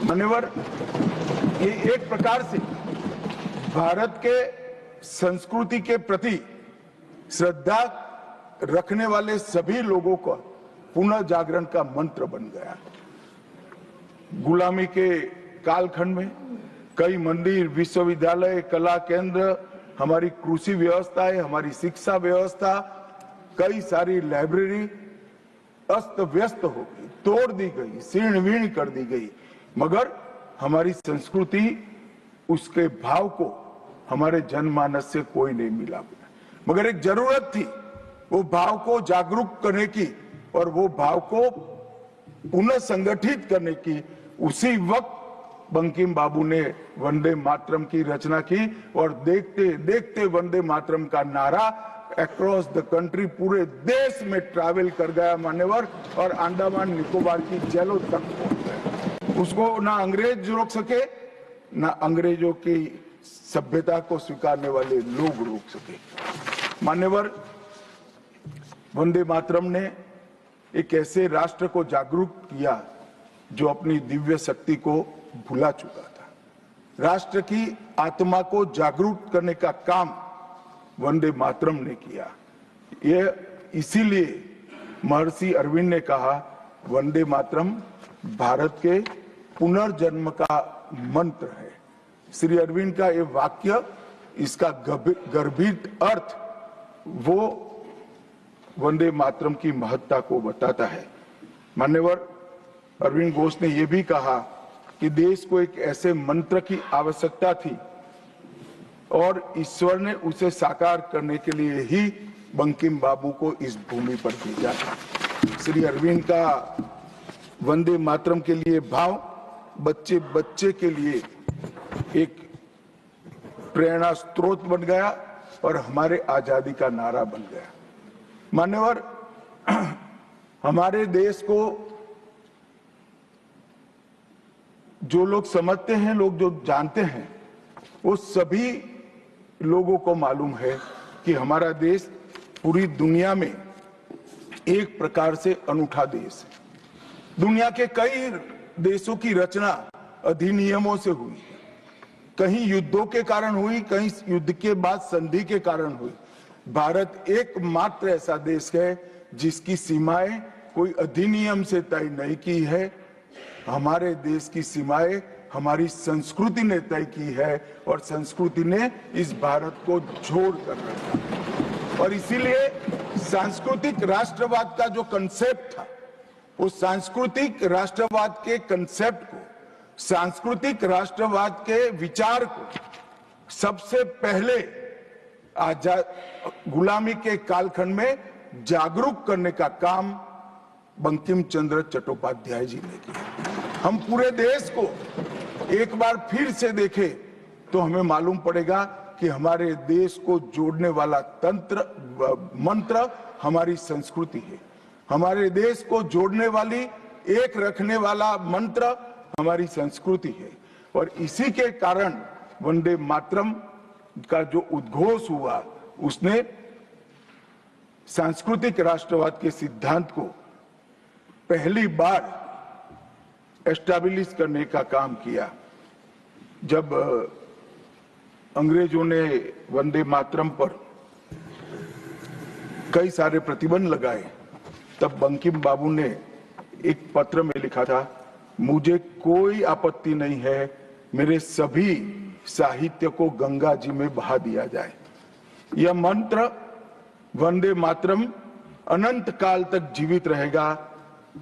मान्यवर, ये एक प्रकार से भारत के संस्कृति के प्रति श्रद्धा रखने वाले सभी लोगों का पुनः जागरण का मंत्र बन गया। गुलामी के कालखंड में कई मंदिर, विश्वविद्यालय, कला केंद्र, हमारी कृषि व्यवस्था है, हमारी शिक्षा व्यवस्था, कई सारी लाइब्रेरी अस्त व्यस्त हो गई, तोड़ दी गई, शीर्ण वीर्ण कर दी गई, मगर हमारी संस्कृति, उसके भाव को हमारे जनमानस से कोई नहीं मिला। मगर एक जरूरत थी वो भाव को जागरूक करने की और वो भाव को पुनः संगठित करने की। उसी वक्त बंकिम बाबू ने वंदे मातरम की रचना की और देखते देखते वंदे मातरम का नारा अक्रॉस द कंट्री, पूरे देश में ट्रैवल कर गया मान्यवर, और अंडमान निकोबार की जेलों तक पहुंच गया। उसको ना अंग्रेज रोक सके, ना अंग्रेजों की सभ्यता को स्वीकारने वाले लोग रोक सके। मान्यवर, वंदे मातरम ने एक ऐसे राष्ट्र को जागरूक किया जो अपनी दिव्य शक्ति को भुला चुका था। राष्ट्र की आत्मा को जागरूक करने का काम वंदे मातरम ने किया। ये इसीलिए महर्षि अरविंद ने कहा, वंदे मातरम भारत के पुनर्जन्म का मंत्र है। श्री अरविंद का ये वाक्य, इसका गर्भित अर्थ वो वंदे मातरम की महत्ता को बताता है। मान्यवर, अरविंद घोष ने यह भी कहा कि देश को एक ऐसे मंत्र की आवश्यकता थी और ईश्वर ने उसे साकार करने के लिए ही बंकिम बाबू को इस भूमि पर भेजा था। श्री अरविंद का वंदे मातरम के लिए भाव बच्चे बच्चे के लिए एक प्रेरणा स्रोत बन गया और हमारे आजादी का नारा बन गया। मान्यवर, हमारे देश को जो लोग समझते हैं, लोग जो जानते हैं, वो सभी लोगों को मालूम है कि हमारा देश पूरी दुनिया में एक प्रकार से अनूठा देश है। दुनिया के कई देशों की रचना अधिनियमों से हुई, कहीं युद्धों के कारण हुई, कहीं युद्ध के बाद संधि के कारण हुई। भारत एकमात्र ऐसा देश है जिसकी सीमाएं कोई अधिनियम से तय नहीं की है। हमारे देश की सीमाएं हमारी संस्कृति ने तय की है और संस्कृति ने इस भारत को जोड़ कर रखा। और इसीलिए सांस्कृतिक राष्ट्रवाद का जो कंसेप्ट था, वो सांस्कृतिक राष्ट्रवाद के कंसेप्ट को, सांस्कृतिक राष्ट्रवाद के विचार को सबसे पहले गुलामी के कालखंड में जागरूक करने का काम बंकिम चंद्र चट्टोपाध्याय जी ने किया। हम पूरे देश को एक बार फिर से देखें तो हमें मालूम पड़ेगा कि हमारे देश को जोड़ने वाला मंत्र हमारी संस्कृति है। हमारे देश को जोड़ने वाली, एक रखने वाला मंत्र हमारी संस्कृति है। और इसी के कारण वंदे मातरम का जो उद्घोष हुआ, उसने सांस्कृतिक राष्ट्रवाद के सिद्धांत को पहली बार एस्टैब्लिश करने का काम किया। जब अंग्रेजों ने वंदे मातरम पर कई सारे प्रतिबंध लगाए, तब बंकिम बाबू ने एक पत्र में लिखा था, मुझे कोई आपत्ति नहीं है, मेरे सभी साहित्य को गंगा जी में बहा दिया जाए। यह मंत्र वंदे मातरम अनंत काल तक जीवित रहेगा।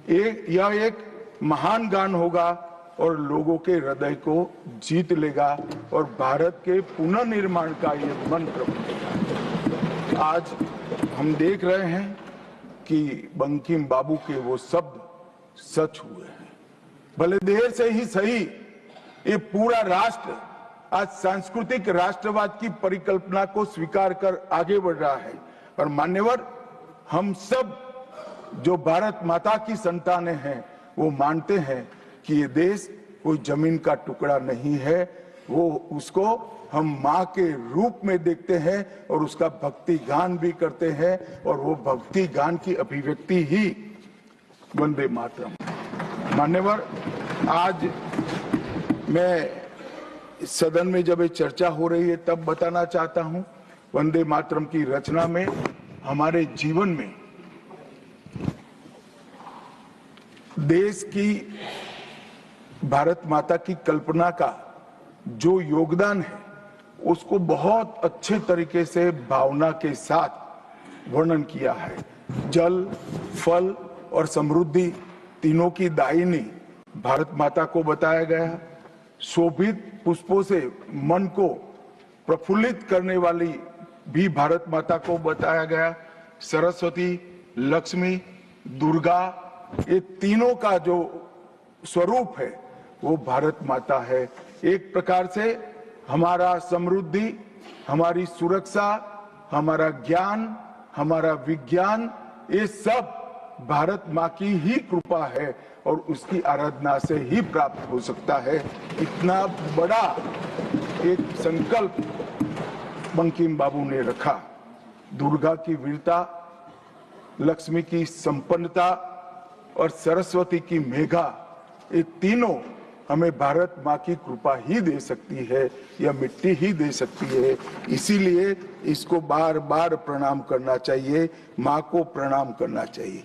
यह एक महान गान होगा और लोगों के हृदय को जीत लेगा और भारत के पुनर्निर्माण का यह मंत्र बनेगा। आज हम देख रहे हैं कि बंकिम बाबू के वो शब्द सच हुए हैं। भले देर से ही सही, ये पूरा राष्ट्र आज सांस्कृतिक राष्ट्रवाद की परिकल्पना को स्वीकार कर आगे बढ़ रहा है। और मान्यवर, हम सब जो भारत माता की संतानें हैं, वो मानते हैं कि ये देश कोई जमीन का टुकड़ा नहीं है, वो उसको हम माँ के रूप में देखते हैं और उसका भक्ति गान भी करते हैं, और वो भक्ति गान की अभिव्यक्ति ही वंदे मातरम। मान्यवर, आज मैं सदन में जब ये चर्चा हो रही है तब बताना चाहता हूं, वंदे मातरम की रचना में हमारे जीवन में देश की भारत माता की कल्पना का जो योगदान है उसको बहुत अच्छे तरीके से भावना के साथ वर्णन किया है। जल, फल और समृद्धि तीनों की दायिनी भारत माता को बताया गया। शोभित पुष्पों से मन को प्रफुल्लित करने वाली भी भारत माता को बताया गया। सरस्वती, लक्ष्मी, दुर्गा, ये तीनों का जो स्वरूप है वो भारत माता है। एक प्रकार से हमारा समृद्धि, हमारी सुरक्षा, हमारा ज्ञान, हमारा विज्ञान, ये सब भारत माँ की ही कृपा है और उसकी आराधना से ही प्राप्त हो सकता है। इतना बड़ा एक संकल्प बंकिम बाबू ने रखा। दुर्गा की वीरता, लक्ष्मी की संपन्नता और सरस्वती की मेघा, ये तीनों हमें भारत माँ की कृपा ही दे सकती है या मिट्टी ही दे सकती है। इसीलिए इसको बार बार प्रणाम करना चाहिए, माँ को प्रणाम करना चाहिए।